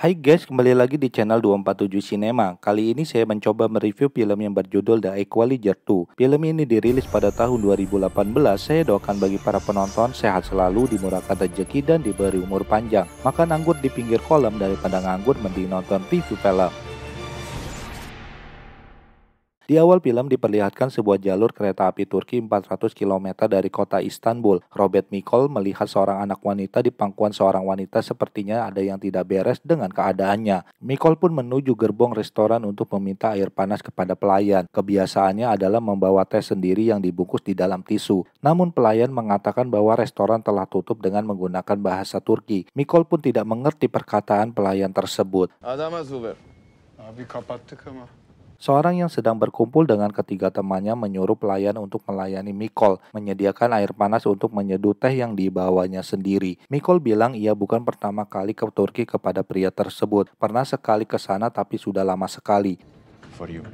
Hai guys, kembali lagi di channel 247 Cinema. Kali ini saya mencoba mereview film yang berjudul The Equalizer 2. Film ini dirilis pada tahun 2018. Saya doakan bagi para penonton sehat selalu, dimurahkan rezeki, dan diberi umur panjang. Makan anggur di pinggir kolam daripada nganggur mending nonton review film. Di awal film diperlihatkan sebuah jalur kereta api Turki 400 km dari kota Istanbul. Robert Mikol melihat seorang anak wanita di pangkuan seorang wanita, sepertinya ada yang tidak beres dengan keadaannya. Mikol pun menuju gerbong restoran untuk meminta air panas kepada pelayan. Kebiasaannya adalah membawa teh sendiri yang dibungkus di dalam tisu. Namun pelayan mengatakan bahwa restoran telah tutup dengan menggunakan bahasa Turki. Mikol pun tidak mengerti perkataan pelayan tersebut. Adama Zuber. Abi kapattık ama. Seorang yang sedang berkumpul dengan ketiga temannya menyuruh pelayan untuk melayani Mikol, menyediakan air panas untuk menyeduh teh yang dibawanya sendiri. Mikol bilang ia bukan pertama kali ke Turki kepada pria tersebut. Pernah sekali ke sana tapi sudah lama sekali. For you.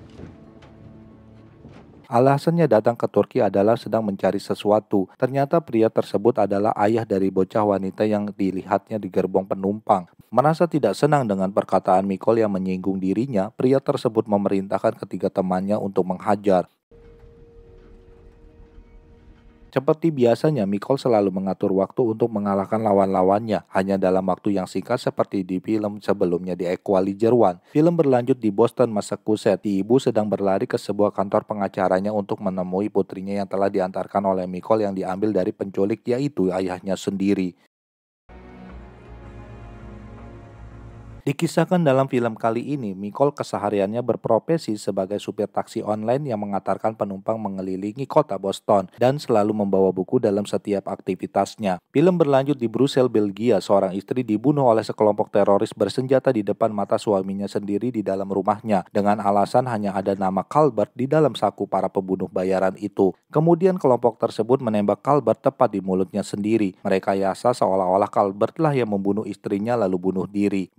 Alasannya datang ke Turki adalah sedang mencari sesuatu. Ternyata pria tersebut adalah ayah dari bocah wanita yang dilihatnya di gerbong penumpang. Merasa tidak senang dengan perkataan Mikol yang menyinggung dirinya, pria tersebut memerintahkan ketiga temannya untuk menghajar. Seperti biasanya, Mikol selalu mengatur waktu untuk mengalahkan lawan-lawannya, hanya dalam waktu yang singkat seperti di film sebelumnya di Equalizer 1. Film berlanjut di Boston, Massachusetts. Ibu sedang berlari ke sebuah kantor pengacaranya untuk menemui putrinya yang telah diantarkan oleh Mikol yang diambil dari penculik, yaitu ayahnya sendiri. Dikisahkan dalam film kali ini, Mikol kesehariannya berprofesi sebagai supir taksi online yang mengantarkan penumpang mengelilingi kota Boston dan selalu membawa buku dalam setiap aktivitasnya. Film berlanjut di Brussels, Belgia. Seorang istri dibunuh oleh sekelompok teroris bersenjata di depan mata suaminya sendiri di dalam rumahnya dengan alasan hanya ada nama Calvert di dalam saku para pembunuh bayaran itu. Kemudian kelompok tersebut menembak Calvert tepat di mulutnya sendiri. Merekayasa seolah-olah Calvert lah yang membunuh istrinya lalu bunuh diri.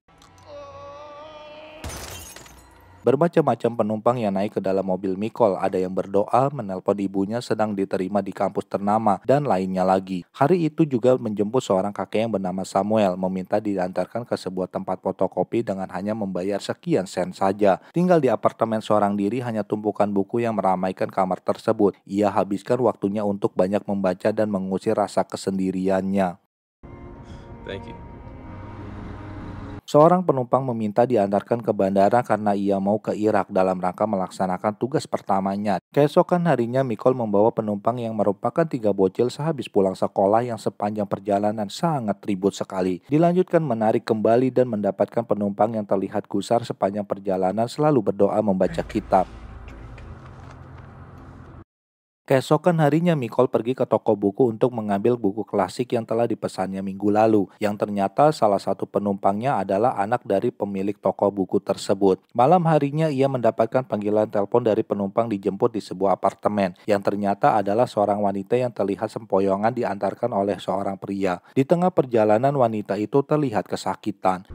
Bermacam-macam penumpang yang naik ke dalam mobil Mikol. Ada yang berdoa, menelpon ibunya sedang diterima di kampus ternama, dan lainnya lagi. Hari itu juga menjemput seorang kakek yang bernama Samuel, meminta diantarkan ke sebuah tempat fotokopi dengan hanya membayar sekian sen saja. Tinggal di apartemen seorang diri, hanya tumpukan buku yang meramaikan kamar tersebut. Ia habiskan waktunya untuk banyak membaca dan mengusir rasa kesendiriannya. Thank you. Seorang penumpang meminta diantarkan ke bandara karena ia mau ke Irak dalam rangka melaksanakan tugas pertamanya. Keesokan harinya, Mikol membawa penumpang yang merupakan tiga bocil sehabis pulang sekolah yang sepanjang perjalanan sangat ribut sekali. Dilanjutkan menarik kembali dan mendapatkan penumpang yang terlihat gusar sepanjang perjalanan selalu berdoa membaca kitab. Keesokan harinya, Mikol pergi ke toko buku untuk mengambil buku klasik yang telah dipesannya minggu lalu, yang ternyata salah satu penumpangnya adalah anak dari pemilik toko buku tersebut. Malam harinya ia mendapatkan panggilan telepon dari penumpang dijemput di sebuah apartemen, yang ternyata adalah seorang wanita yang terlihat sempoyongan diantarkan oleh seorang pria. Di tengah perjalanan, wanita itu terlihat kesakitan.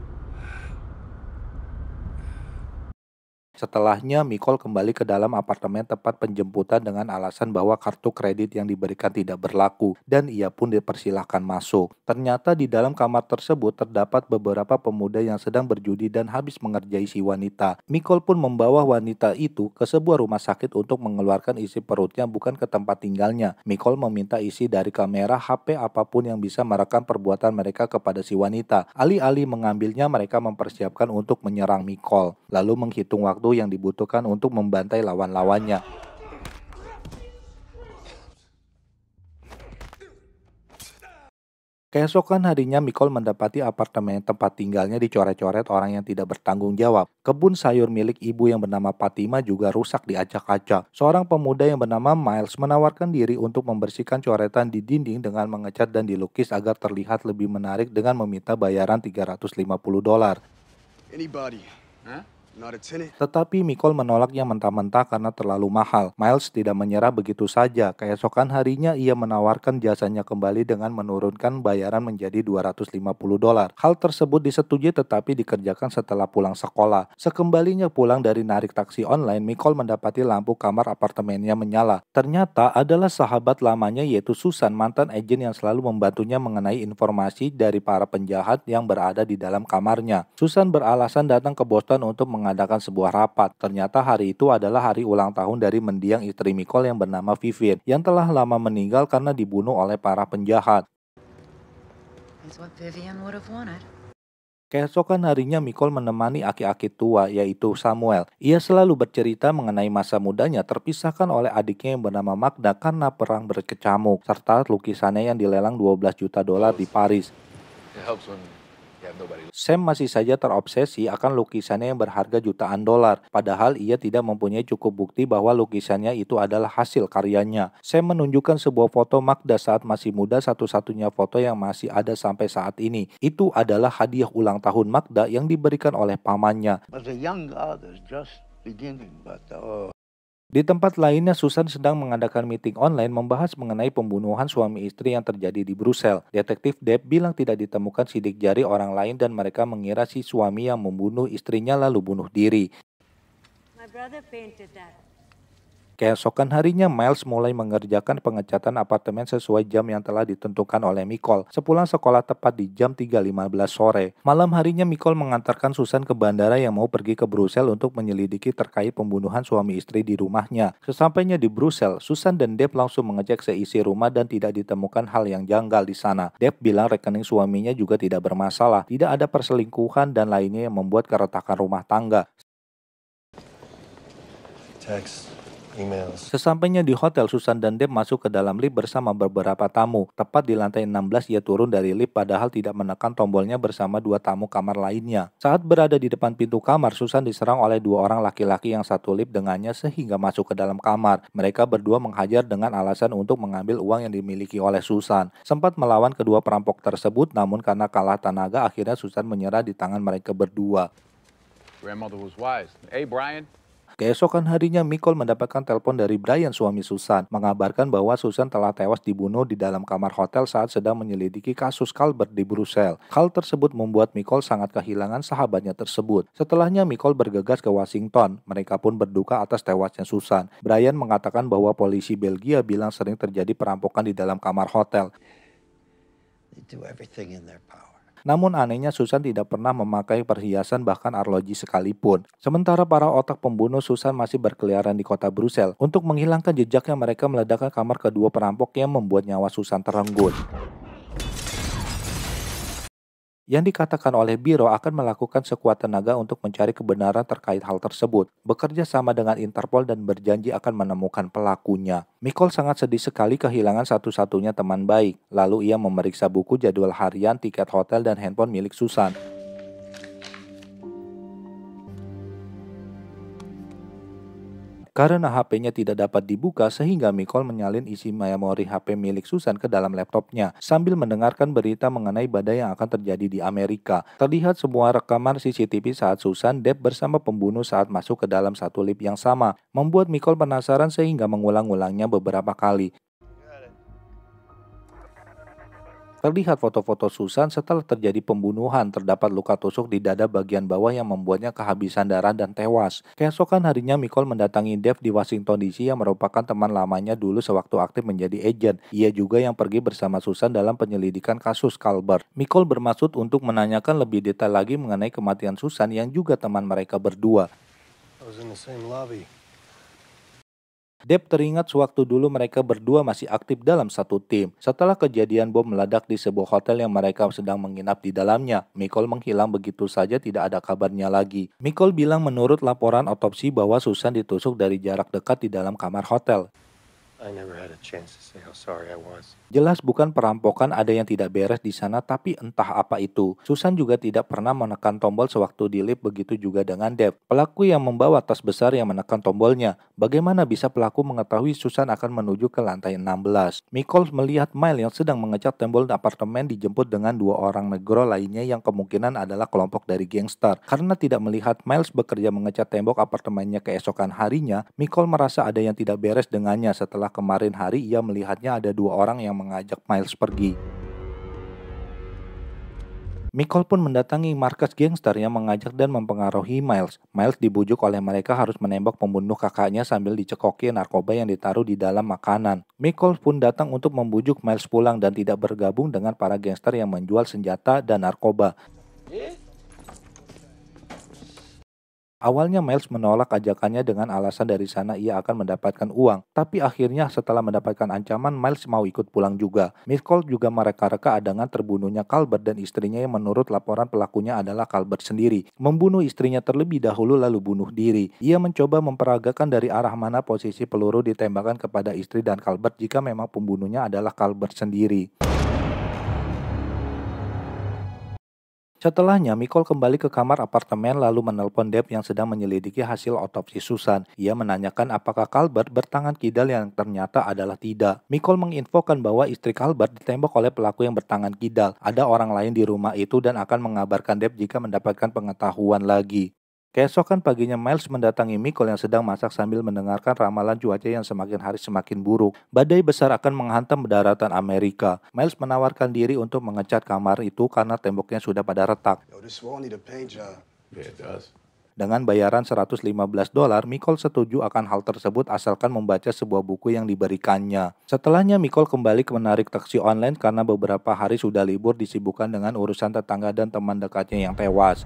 Setelahnya, Mikol kembali ke dalam apartemen tempat penjemputan dengan alasan bahwa kartu kredit yang diberikan tidak berlaku dan ia pun dipersilahkan masuk. Ternyata di dalam kamar tersebut terdapat beberapa pemuda yang sedang berjudi dan habis mengerjai si wanita. Mikol pun membawa wanita itu ke sebuah rumah sakit untuk mengeluarkan isi perutnya, bukan ke tempat tinggalnya. Mikol meminta isi dari kamera, HP, apapun yang bisa merekam perbuatan mereka kepada si wanita. Alih-alih mengambilnya, mereka mempersiapkan untuk menyerang Mikol, lalu menghitung waktu yang dibutuhkan untuk membantai lawan-lawannya. Keesokan harinya, Mikol mendapati apartemen tempat tinggalnya dicoret-coret orang yang tidak bertanggung jawab. Kebun sayur milik ibu yang bernama Fatima juga rusak diacak-acak. Seorang pemuda yang bernama Miles menawarkan diri untuk membersihkan coretan di dinding dengan mengecat dan dilukis agar terlihat lebih menarik dengan meminta bayaran $350. Anybody? Huh? Not a tenant. Tetapi Nicole menolaknya mentah-mentah karena terlalu mahal. Miles tidak menyerah begitu saja. Keesokan harinya ia menawarkan jasanya kembali dengan menurunkan bayaran menjadi $250. Hal tersebut disetujui tetapi dikerjakan setelah pulang sekolah. Sekembalinya pulang dari narik taksi online, Nicole mendapati lampu kamar apartemennya menyala. Ternyata adalah sahabat lamanya yaitu Susan, mantan agen yang selalu membantunya mengenai informasi dari para penjahat yang berada di dalam kamarnya. Susan beralasan datang ke Boston untuk mengadakan sebuah rapat. Ternyata hari itu adalah hari ulang tahun dari mendiang istri Nicole yang bernama Vivian, yang telah lama meninggal karena dibunuh oleh para penjahat. That's what Vivian would have wanted. Keesokan harinya Nicole menemani aki-aki tua yaitu Samuel. Ia selalu bercerita mengenai masa mudanya terpisahkan oleh adiknya yang bernama Magda karena perang berkecamuk, serta lukisannya yang dilelang $12 juta di Paris. It helps when you have nobody. Sam masih saja terobsesi akan lukisannya yang berharga jutaan dolar, padahal ia tidak mempunyai cukup bukti bahwa lukisannya itu adalah hasil karyanya. Sam menunjukkan sebuah foto Magda saat masih muda, satu-satunya foto yang masih ada sampai saat ini. Itu adalah hadiah ulang tahun Magda yang diberikan oleh pamannya. As a young artist just beginning, but Di tempat lainnya, Susan sedang mengadakan meeting online membahas mengenai pembunuhan suami istri yang terjadi di Brussels. Detektif Deb bilang tidak ditemukan sidik jari orang lain dan mereka mengira si suami yang membunuh istrinya lalu bunuh diri. My brother painted that. Keesokan harinya, Miles mulai mengerjakan pengecatan apartemen sesuai jam yang telah ditentukan oleh Nicole. Sepulang sekolah tepat di jam 3.15 sore. Malam harinya, Nicole mengantarkan Susan ke bandara yang mau pergi ke Brussels untuk menyelidiki terkait pembunuhan suami istri di rumahnya. Sesampainya di Brussels, Susan dan Deb langsung mengecek seisi rumah dan tidak ditemukan hal yang janggal di sana. Deb bilang rekening suaminya juga tidak bermasalah, tidak ada perselingkuhan dan lainnya yang membuat keretakan rumah tangga. Text, emails. Sesampainya di hotel, Susan dan Deb masuk ke dalam lift bersama beberapa tamu. Tepat di lantai 16 ia turun dari lift padahal tidak menekan tombolnya bersama dua tamu kamar lainnya. Saat berada di depan pintu kamar, Susan diserang oleh dua orang laki-laki yang satu lift dengannya sehingga masuk ke dalam kamar. Mereka berdua menghajar dengan alasan untuk mengambil uang yang dimiliki oleh Susan. Sempat melawan kedua perampok tersebut, namun karena kalah tenaga akhirnya Susan menyerah di tangan mereka berdua. Grandmother was wise. Hey, Brian. Keesokan harinya, Nicole mendapatkan telepon dari Brian, suami Susan, mengabarkan bahwa Susan telah tewas dibunuh di dalam kamar hotel saat sedang menyelidiki kasus Calvert di Brussels. Hal tersebut membuat Nicole sangat kehilangan sahabatnya tersebut. Setelahnya, Nicole bergegas ke Washington. Mereka pun berduka atas tewasnya Susan. Brian mengatakan bahwa polisi Belgia bilang sering terjadi perampokan di dalam kamar hotel. they do everything in their power. Namun anehnya Susan tidak pernah memakai perhiasan bahkan arloji sekalipun. Sementara para otak pembunuh, Susan masih berkeliaran di kota Brussels. Untuk menghilangkan jejaknya, mereka meledakkan kamar kedua perampok yang membuat nyawa Susan terenggut. Yang dikatakan oleh Biro akan melakukan sekuat tenaga untuk mencari kebenaran terkait hal tersebut, bekerja sama dengan Interpol dan berjanji akan menemukan pelakunya. Nicole sangat sedih sekali kehilangan satu-satunya teman baik. Lalu ia memeriksa buku, jadwal harian, tiket hotel, dan handphone milik Susan. Karena HP-nya tidak dapat dibuka, sehingga Nicole menyalin isi memori HP milik Susan ke dalam laptopnya, sambil mendengarkan berita mengenai badai yang akan terjadi di Amerika. Terlihat semua rekaman CCTV saat Susan, Deb bersama pembunuh saat masuk ke dalam satu lift yang sama, membuat Nicole penasaran sehingga mengulang-ulangnya beberapa kali. Terlihat foto-foto Susan setelah terjadi pembunuhan, terdapat luka tusuk di dada bagian bawah yang membuatnya kehabisan darah dan tewas. Keesokan harinya, Nicole mendatangi Dave di Washington DC yang merupakan teman lamanya dulu sewaktu aktif menjadi agen. Ia juga yang pergi bersama Susan dalam penyelidikan kasus Calvert. Nicole bermaksud untuk menanyakan lebih detail lagi mengenai kematian Susan yang juga teman mereka berdua. I was in the same lobby. Deb teringat sewaktu dulu mereka berdua masih aktif dalam satu tim. Setelah kejadian bom meledak di sebuah hotel yang mereka sedang menginap di dalamnya, Nicole menghilang begitu saja, tidak ada kabarnya lagi. Nicole bilang menurut laporan otopsi bahwa Susan ditusuk dari jarak dekat di dalam kamar hotel. I never had a chance to say how sorry I was. Jelas bukan perampokan, ada yang tidak beres di sana, tapi entah apa itu. Susan juga tidak pernah menekan tombol sewaktu di lift, begitu juga dengan Dave. Pelaku yang membawa tas besar yang menekan tombolnya. Bagaimana bisa pelaku mengetahui Susan akan menuju ke lantai 16? Michael melihat Miles yang sedang mengecat tembok apartemen dijemput dengan dua orang negro lainnya yang kemungkinan adalah kelompok dari gangster. Karena tidak melihat Miles bekerja mengecat tembok apartemennya keesokan harinya, Michael merasa ada yang tidak beres dengannya. Setelah kemarin hari ia melihatnya ada dua orang yang mengajak Miles pergi. Michael pun mendatangi markas gangster yang mengajak dan mempengaruhi Miles. Miles dibujuk oleh mereka harus menembak pembunuh kakaknya sambil dicekoki narkoba yang ditaruh di dalam makanan. Michael pun datang untuk membujuk Miles pulang dan tidak bergabung dengan para gangster yang menjual senjata dan narkoba. Awalnya Miles menolak ajakannya dengan alasan dari sana ia akan mendapatkan uang. Tapi akhirnya setelah mendapatkan ancaman, Miles mau ikut pulang juga. Michael juga mereka-reka adegan terbunuhnya Calvert dan istrinya yang menurut laporan pelakunya adalah Calvert sendiri. Membunuh istrinya terlebih dahulu lalu bunuh diri. Ia mencoba memperagakan dari arah mana posisi peluru ditembakkan kepada istri dan Calvert jika memang pembunuhnya adalah Calvert sendiri. Setelahnya, Michael kembali ke kamar apartemen lalu menelpon Dave yang sedang menyelidiki hasil otopsi Susan. Ia menanyakan apakah Calvert bertangan kidal yang ternyata adalah tidak. Michael menginfokan bahwa istri Calvert ditembak oleh pelaku yang bertangan kidal. Ada orang lain di rumah itu dan akan mengabarkan Dave jika mendapatkan pengetahuan lagi. Keesokan paginya Miles mendatangi Michael yang sedang masak sambil mendengarkan ramalan cuaca yang semakin hari semakin buruk. Badai besar akan menghantam daratan Amerika. Miles menawarkan diri untuk mengecat kamar itu karena temboknya sudah pada retak. Yo, this wall need a paint job. Yeah, it does. Dengan bayaran $115, Michael setuju akan hal tersebut asalkan membaca sebuah buku yang diberikannya. Setelahnya Michael kembali menarik taksi online karena beberapa hari sudah libur disibukkan dengan urusan tetangga dan teman dekatnya yang tewas.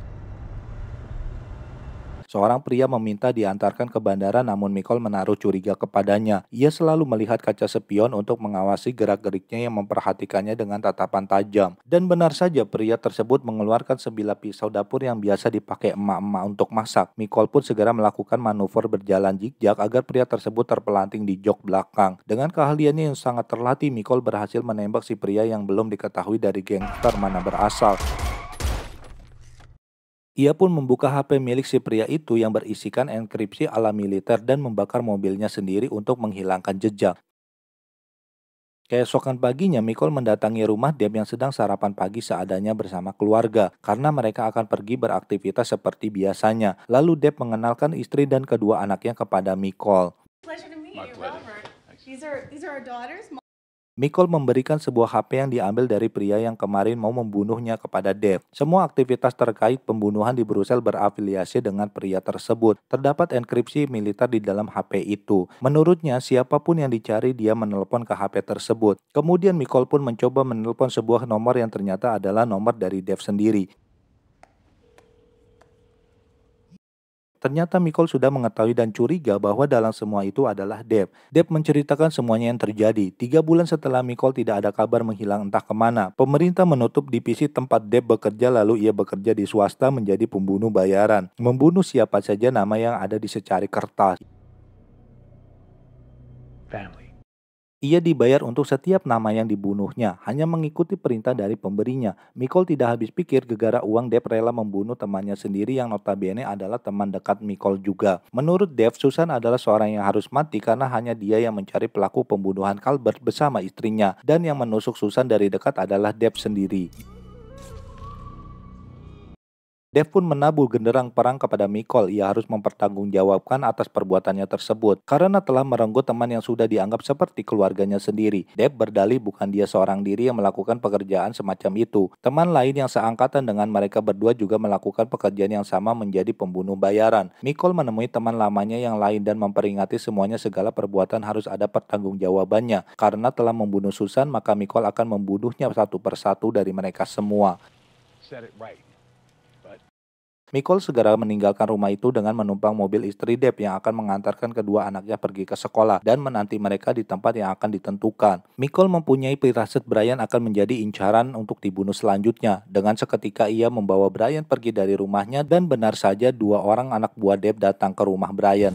Seorang pria meminta diantarkan ke bandara namun Michael menaruh curiga kepadanya. Ia selalu melihat kaca spion untuk mengawasi gerak-geriknya yang memperhatikannya dengan tatapan tajam. Dan benar saja pria tersebut mengeluarkan sebilah pisau dapur yang biasa dipakai emak-emak untuk masak. Michael pun segera melakukan manuver berjalan zigzag agar pria tersebut terpelanting di jok belakang. Dengan keahliannya yang sangat terlatih, Michael berhasil menembak si pria yang belum diketahui dari gangster mana berasal. Ia pun membuka HP milik si pria itu yang berisikan enkripsi ala militer dan membakar mobilnya sendiri untuk menghilangkan jejak. Keesokan paginya, Michael mendatangi rumah Dave yang sedang sarapan pagi seadanya bersama keluarga, karena mereka akan pergi beraktivitas seperti biasanya. Lalu Dave mengenalkan istri dan kedua anaknya kepada Michael. Pleasure to meet My you, pleasure. Robert. These are our daughters. Michael memberikan sebuah HP yang diambil dari pria yang kemarin mau membunuhnya kepada Dave. Semua aktivitas terkait pembunuhan di Brussels berafiliasi dengan pria tersebut. Terdapat enkripsi militer di dalam HP itu. Menurutnya, siapapun yang dicari dia menelpon ke HP tersebut. Kemudian Michael pun mencoba menelpon sebuah nomor yang ternyata adalah nomor dari Dave sendiri. Ternyata Michael sudah mengetahui dan curiga bahwa dalam semua itu adalah Dave. Dave menceritakan semuanya yang terjadi. 3 bulan setelah Michael tidak ada kabar menghilang entah kemana, pemerintah menutup divisi tempat Dave bekerja lalu ia bekerja di swasta menjadi pembunuh bayaran. Membunuh siapa saja nama yang ada di secari kertas. Family. Ia dibayar untuk setiap nama yang dibunuhnya, hanya mengikuti perintah dari pemberinya. Michael tidak habis pikir gegara uang Dave rela membunuh temannya sendiri yang notabene adalah teman dekat Michael juga. Menurut Dave, Susan adalah seorang yang harus mati karena hanya dia yang mencari pelaku pembunuhan Calvert bersama istrinya. Dan yang menusuk Susan dari dekat adalah Dave sendiri. Dave pun menabuh genderang perang kepada Michael. Ia harus mempertanggungjawabkan atas perbuatannya tersebut karena telah merenggut teman yang sudah dianggap seperti keluarganya sendiri. Dave berdalih bukan dia seorang diri yang melakukan pekerjaan semacam itu. Teman lain yang seangkatan dengan mereka berdua juga melakukan pekerjaan yang sama menjadi pembunuh bayaran. Michael menemui teman lamanya yang lain dan memperingati semuanya segala perbuatan harus ada pertanggungjawabannya. Karena telah membunuh Susan, maka Michael akan membunuhnya satu persatu dari mereka semua. Said it right. Michael segera meninggalkan rumah itu dengan menumpang mobil istri Dave yang akan mengantarkan kedua anaknya pergi ke sekolah dan menanti mereka di tempat yang akan ditentukan. Michael mempunyai firasat Brian akan menjadi incaran untuk dibunuh selanjutnya. Dengan seketika ia membawa Brian pergi dari rumahnya dan benar saja 2 orang anak buah Dave datang ke rumah Brian.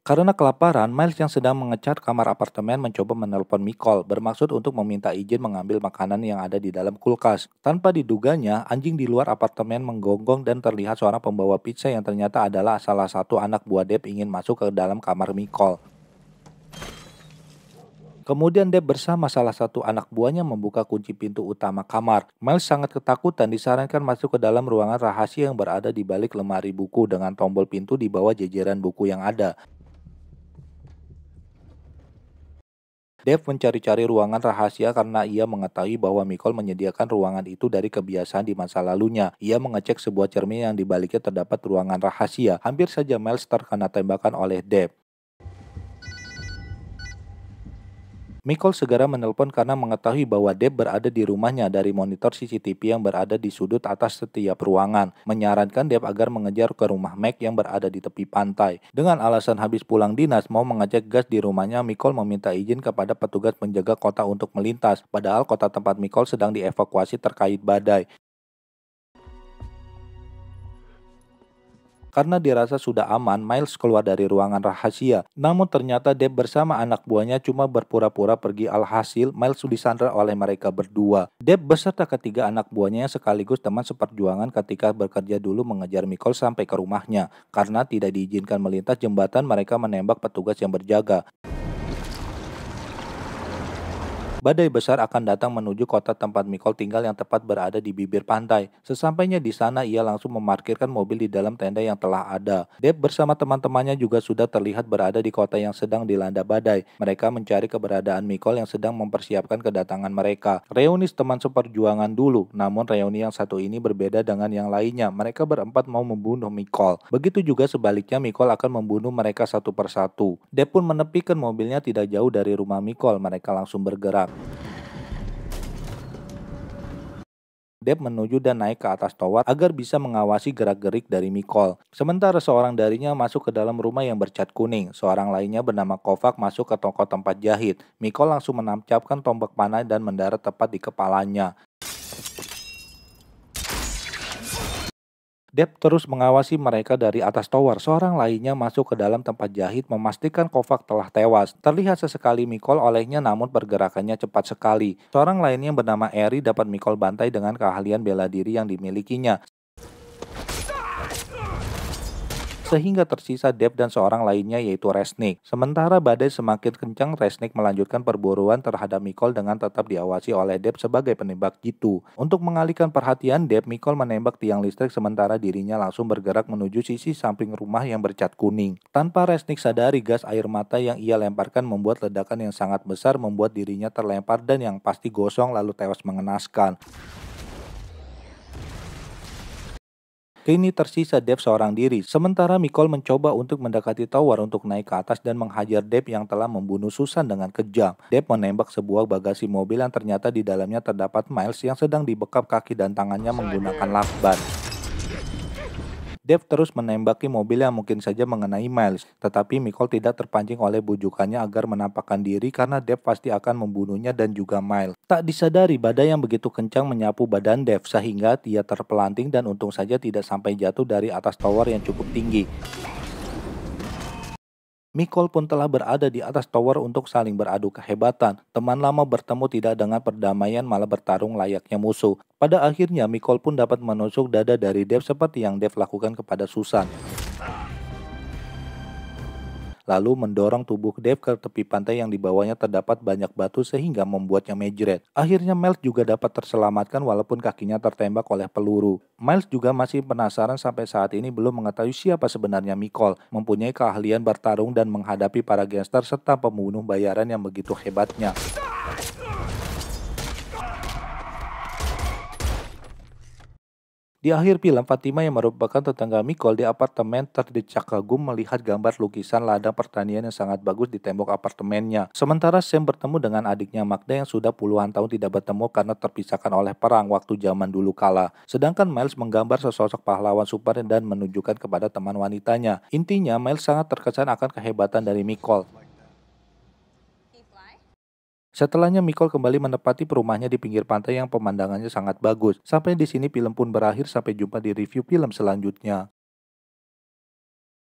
Karena kelaparan, Miles yang sedang mengecat kamar apartemen mencoba menelpon Nicole bermaksud untuk meminta izin mengambil makanan yang ada di dalam kulkas. Tanpa diduganya, anjing di luar apartemen menggonggong dan terlihat seorang pembawa pizza yang ternyata adalah salah satu anak buah Deb ingin masuk ke dalam kamar Nicole. Kemudian Deb bersama salah satu anak buahnya membuka kunci pintu utama kamar. Miles sangat ketakutan disarankan masuk ke dalam ruangan rahasia yang berada di balik lemari buku dengan tombol pintu di bawah jejeran buku yang ada. Dave mencari-cari ruangan rahasia karena ia mengetahui bahwa Nicole menyediakan ruangan itu dari kebiasaan di masa lalunya. Ia mengecek sebuah cermin yang di baliknya terdapat ruangan rahasia. Hampir saja Miles terkena tembakan oleh Dave. Nicole segera menelpon karena mengetahui bahwa Deb berada di rumahnya dari monitor CCTV yang berada di sudut atas setiap ruangan, menyarankan Deb agar mengejar ke rumah Mac yang berada di tepi pantai. Dengan alasan habis pulang dinas mau mengecek gas di rumahnya, Nicole meminta izin kepada petugas penjaga kota untuk melintas, padahal kota tempat Nicole sedang dievakuasi terkait badai. Karena dirasa sudah aman, Miles keluar dari ruangan rahasia. Namun ternyata Deb bersama anak buahnya cuma berpura-pura pergi, alhasil Miles disandra oleh mereka berdua. Deb beserta ketiga anak buahnya yang sekaligus teman seperjuangan ketika bekerja dulu mengejar Nicole sampai ke rumahnya. Karena tidak diizinkan melintas jembatan, mereka menembak petugas yang berjaga. Badai besar akan datang menuju kota tempat Nicole tinggal yang tepat berada di bibir pantai. Sesampainya di sana, ia langsung memarkirkan mobil di dalam tenda yang telah ada. Deb bersama teman-temannya juga sudah terlihat berada di kota yang sedang dilanda badai. Mereka mencari keberadaan Nicole yang sedang mempersiapkan kedatangan mereka. Reuni teman seperjuangan dulu, namun reuni yang satu ini berbeda dengan yang lainnya. Mereka berempat mau membunuh Nicole. Begitu juga sebaliknya, Nicole akan membunuh mereka satu persatu. Deb pun menepikan mobilnya tidak jauh dari rumah Nicole. Mereka langsung bergerak. Deb menuju dan naik ke atas tower agar bisa mengawasi gerak-gerik dari Nicole. Sementara seorang darinya masuk ke dalam rumah yang bercat kuning. Seorang lainnya bernama Kovac masuk ke toko tempat jahit. Nicole langsung menancapkan tombak panah dan mendarat tepat di kepalanya. Deb terus mengawasi mereka dari atas tower. Seorang lainnya masuk ke dalam tempat jahit memastikan Kovac telah tewas. Terlihat sesekali Nicole olehnya namun pergerakannya cepat sekali. Seorang lainnya bernama Eri dapat Nicole bantai dengan keahlian bela diri yang dimilikinya. Sehingga tersisa Deb dan seorang lainnya yaitu Resnick. Sementara badai semakin kencang, Resnick melanjutkan perburuan terhadap Nicole dengan tetap diawasi oleh Deb sebagai penembak jitu. Untuk mengalihkan perhatian Deb, Nicole menembak tiang listrik sementara dirinya langsung bergerak menuju sisi samping rumah yang bercat kuning. Tanpa Resnick sadari, gas air mata yang ia lemparkan membuat ledakan yang sangat besar membuat dirinya terlempar dan yang pasti gosong lalu tewas mengenaskan. Kini tersisa Deb seorang diri, sementara Nicole mencoba untuk mendekati tower untuk naik ke atas dan menghajar Deb yang telah membunuh Susan dengan kejam. Deb menembak sebuah bagasi mobil yang ternyata di dalamnya terdapat Miles yang sedang dibekap kaki dan tangannya menggunakan lakban. Deb terus menembaki mobil yang mungkin saja mengenai Miles, tetapi Nicole tidak terpancing oleh bujukannya agar menampakkan diri karena Deb pasti akan membunuhnya dan juga Miles. Tak disadari badai yang begitu kencang menyapu badan Deb sehingga dia terpelanting dan untung saja tidak sampai jatuh dari atas tower yang cukup tinggi. Nicole pun telah berada di atas tower untuk saling beradu kehebatan. Teman lama bertemu tidak dengan perdamaian malah bertarung layaknya musuh. Pada akhirnya Nicole pun dapat menusuk dada dari Deb seperti yang Deb lakukan kepada Susan. Lalu mendorong tubuh Deb ke tepi pantai yang di bawahnya terdapat banyak batu sehingga membuatnya mejret. Akhirnya Miles juga dapat terselamatkan walaupun kakinya tertembak oleh peluru. Miles juga masih penasaran sampai saat ini belum mengetahui siapa sebenarnya Nicole, mempunyai keahlian bertarung dan menghadapi para gangster serta pembunuh bayaran yang begitu hebatnya. Di akhir film, Fatima yang merupakan tetangga Nicole di apartemen terdecak kagum melihat gambar lukisan ladang pertanian yang sangat bagus di tembok apartemennya. Sementara Sam bertemu dengan adiknya Magda yang sudah puluhan tahun tidak bertemu karena terpisahkan oleh perang waktu zaman dulu kala. Sedangkan Miles menggambar sesosok pahlawan super dan menunjukkan kepada teman wanitanya. Intinya, Miles sangat terkesan akan kehebatan dari Nicole. Setelahnya Nicole kembali menepati rumahnya di pinggir pantai yang pemandangannya sangat bagus. Sampai di sini film pun berakhir, sampai jumpa di review film selanjutnya.